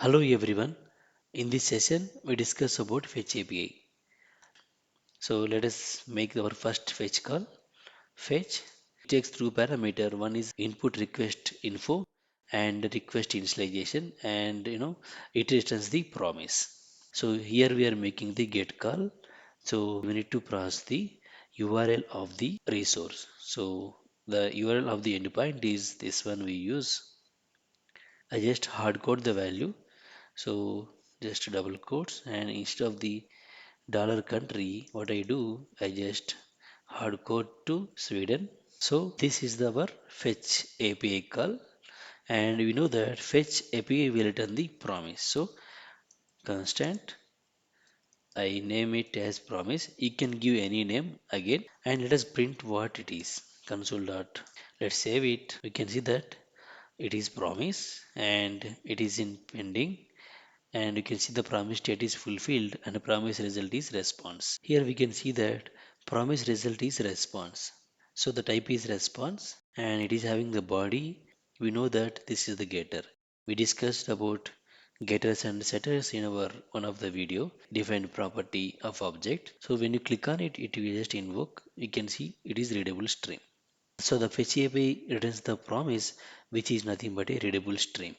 Hello everyone. In this session, we discuss about fetch API. So let us make our first fetch call. Fetch takes through parameter. One is input request info and request initialization, and it returns the promise. So here we are making the get call. So we need to pass the URL of the resource. So the URL of the endpoint is this one we use. I just hard code the value. So just double quotes, and instead of the dollar country, what I do, I just hard code to Sweden. So this is our fetch API call, and we know that fetch API will return the promise. So constant, I name it as promise. You can give any name again, and let us print what it is. Console dot. Let's save it. We can see that it is promise and it is in pending, and you can see the promise state is fulfilled and the promise result is response. Here we can see that promise result is response. So the type is response and it is having the body. We know that this is the getter. We discussed about getters and setters in our one of the video defined property of object. So when you click on it, it will just invoke. You can see it is readable stream. So the fetch API returns the promise, which is nothing but a readable stream.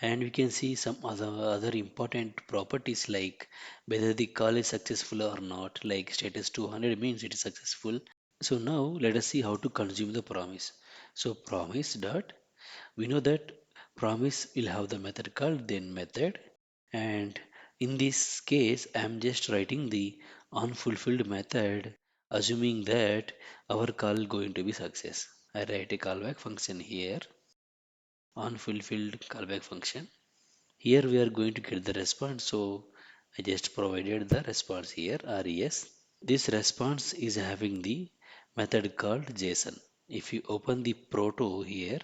And we can see some other important properties like whether the call is successful or not, like status 200 means it is successful. So now let us see how to consume the promise. So promise dot, we know that promise will have the method called then method, and in this case I am just writing the unfulfilled method, assuming that our call going to be success. I write a callback function here, unfulfilled callback function. Here we are going to get the response. So I just provided the response here, res. This response is having the method called JSON. If you open the proto here,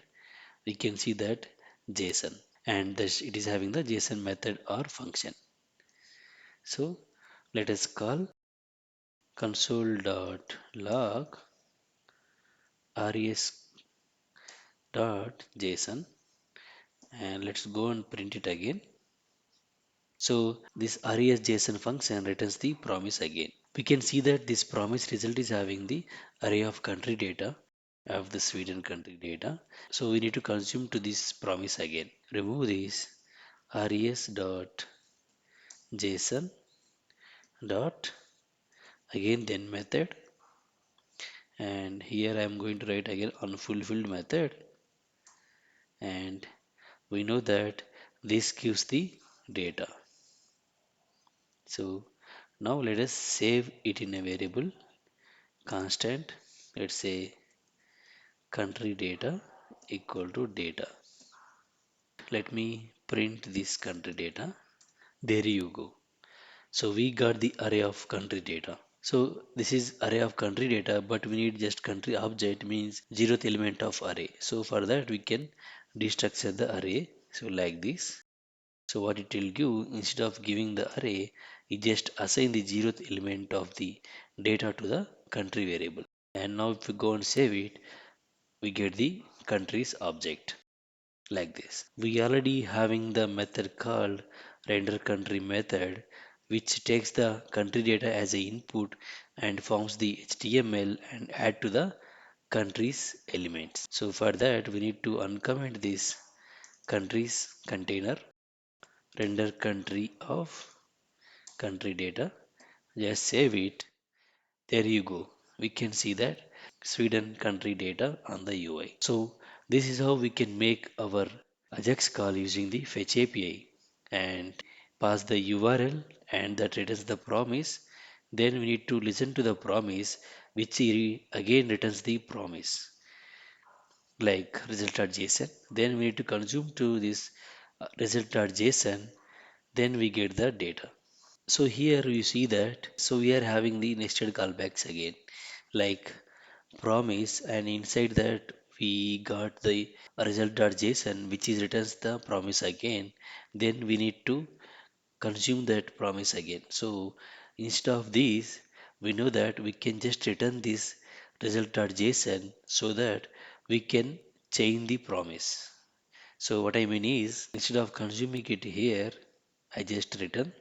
we can see that JSON, and this it is having the JSON method or function. So let us call console.log res.json, and let's go and print it again. So this res JSON function returns the promise again. We can see that this promise result is having the array of country data of the Sweden country data. So we need to consume to this promise again. Remove this res dot json dot again then method, and here I am going to write again unfulfilled method, and we know that this gives the data. So now let us save it in a variable constant. Let's say country data equal to data. Let me print this country data. There you go. So we got the array of country data. So this is array of country data, but we need just country object means zeroth element of array. So for that we can destructure the array. So like this. So what it will give, instead of giving the array, it just assign the zeroth element of the data to the country variable. And now if we go and save it, we get the countries object like this. We already having the method called render country method, which takes the country data as a input and forms the HTML and add to the countries elements. So for that we need to uncomment this countries container, render country of country data. Just save it. There you go. We can see that Sweden country data on the UI. So this is how we can make our Ajax call using the fetch API and pass the URL, and that returns the promise. Then we need to listen to the promise, which again returns the promise like result.json. Then we need to consume to this result.json. Then we get the data. So here you see that. So we are having the nested callbacks again, like promise, and inside that we got the result.json, which is returns the promise again. Then we need to consume that promise again. So instead of this, we know that we can just return this result.json so that we can change the promise. So what I mean is, instead of consuming it here, I just return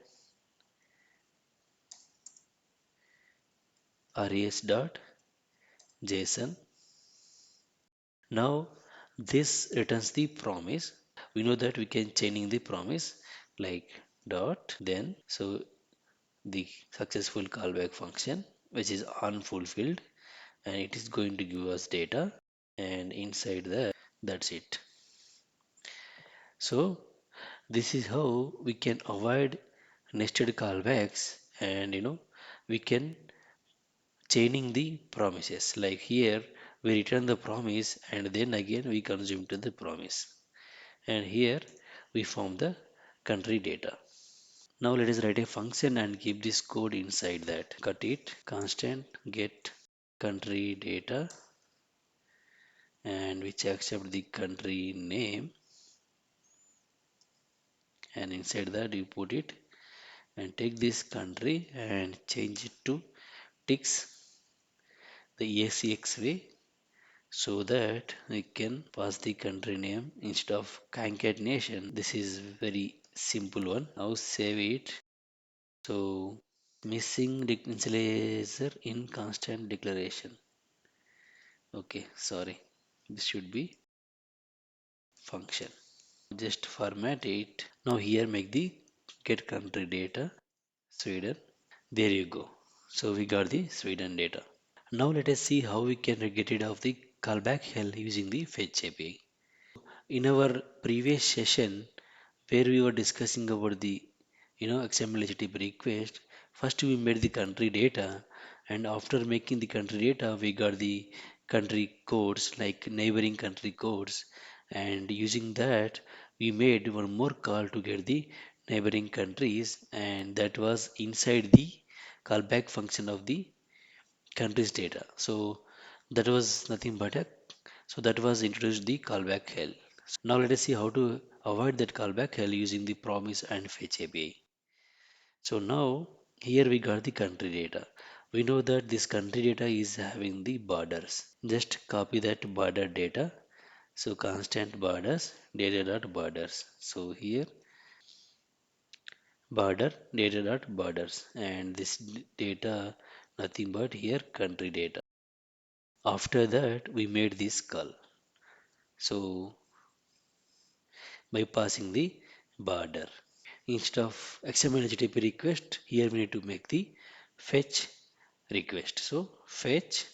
res.json. Now this returns the promise. We know that we can chaining the promise like dot then. So the successful callback function which is unfulfilled, and it is going to give us data, and inside that, that's it. So this is how we can avoid nested callbacks, and we can chaining the promises. Like here we return the promise and then again we consume to the promise, and here we form the country data. Now let us write a function and keep this code inside that. Cut it, constant get country data, and which accept the country name, and inside that you put it, and take this country and change it to ticks the ACX way, so that we can pass the country name instead of concatenation. This is very simple one. Now save it. So missing initializer in constant declaration. Okay, sorry. This should be function. Just format it. Now here make the get country data Sweden. There you go. So we got the Sweden data. Now let us see how we can get rid of the callback hell using the fetch API. In our previous session where we were discussing about the XML HTTP request, first we made the country data, and after making the country data we got the country codes like neighboring country codes, and using that we made one more call to get the neighboring countries, and that was inside the callback function of the countries data. So that was nothing but a so that was introduced the callback hell. Now let us see how to avoid that callback hell using the promise and fetch API. So now here we got the country data. We know that this country data is having the borders. Just copy that border data. So constant borders data dot borders. So here border data dot borders, and this data nothing but here country data. After that we made this call. So by passing the border. Instead of XML HTTP request, here we need to make the fetch request. So fetch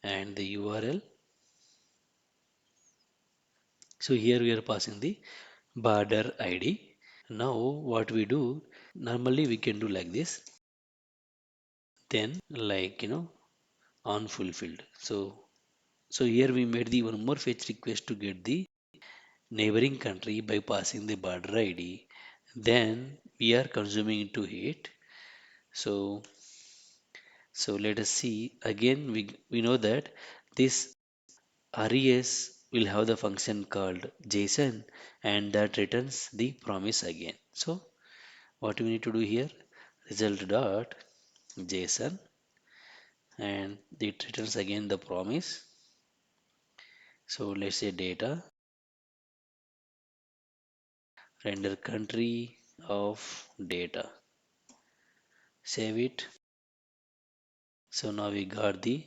and the URL. So here we are passing the border ID. Now what we do, normally we can do like this, then like unfulfilled. So here we made the one more fetch request to get the neighboring country by passing the border ID. Then we are consuming into it. So So let us see again. We know that this res will have the function called JSON, and that returns the promise again. So what we need to do here, result dot JSON, and it returns again the promise. So let's say data render country of data. Save it. So now we got the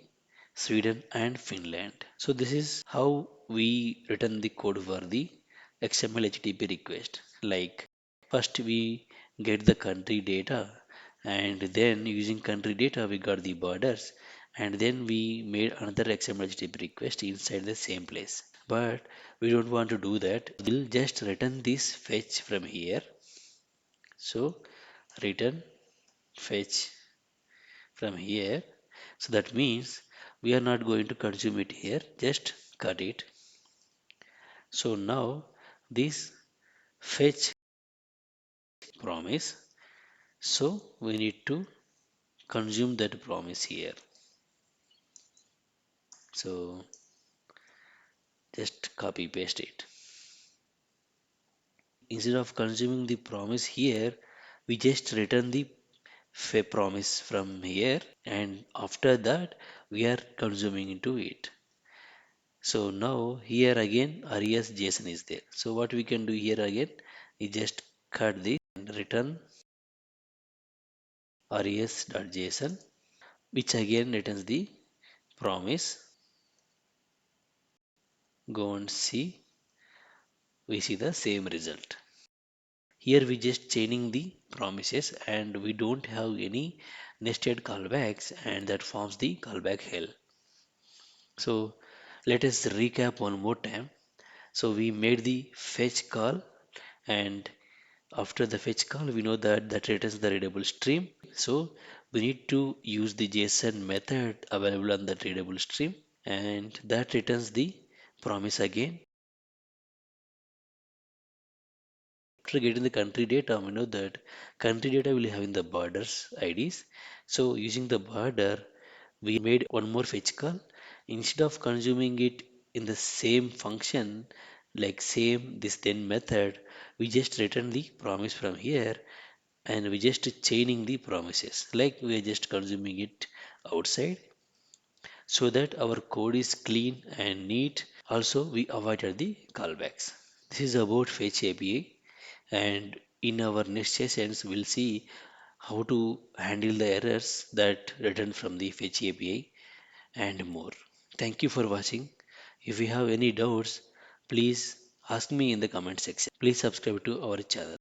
Sweden and Finland. So this is how we return the code for the XML HTTP request. Like first we get the country data, and then using country data we got the borders, and then we made another XML HTTP request inside the same place. But we don't want to do that. We'll just return this fetch from here. So return fetch from here. So that means we are not going to consume it here, just cut it. So now this fetch promise, so we need to consume that promise here. So just copy paste it. Instead of consuming the promise here, we just return the promise from here, and after that we are consuming into it. So now here again res json is there. So what we can do here again is just cut this and return res.json, which again returns the promise. Go and see, we see the same result. Here we just chaining the promises and we don't have any nested callbacks, and that forms the callback hell. So let us recap one more time. So we made the fetch call, and after the fetch call we know that that returns the readable stream. So we need to use the JSON method available on that readable stream, and that returns the promise again. After getting the country data, we know that country data will have in the borders IDs. So using the border, we made one more fetch call. Instead of consuming it in the same function, like same this then method, we just return the promise from here, and we just chaining the promises. Like we are just consuming it outside, so that our code is clean and neat. Also, we avoided the callbacks. This is about Fetch API, and in our next sessions, we'll see how to handle the errors that return from the Fetch API and more. Thank you for watching. If you have any doubts, please ask me in the comment section. Please subscribe to our channel.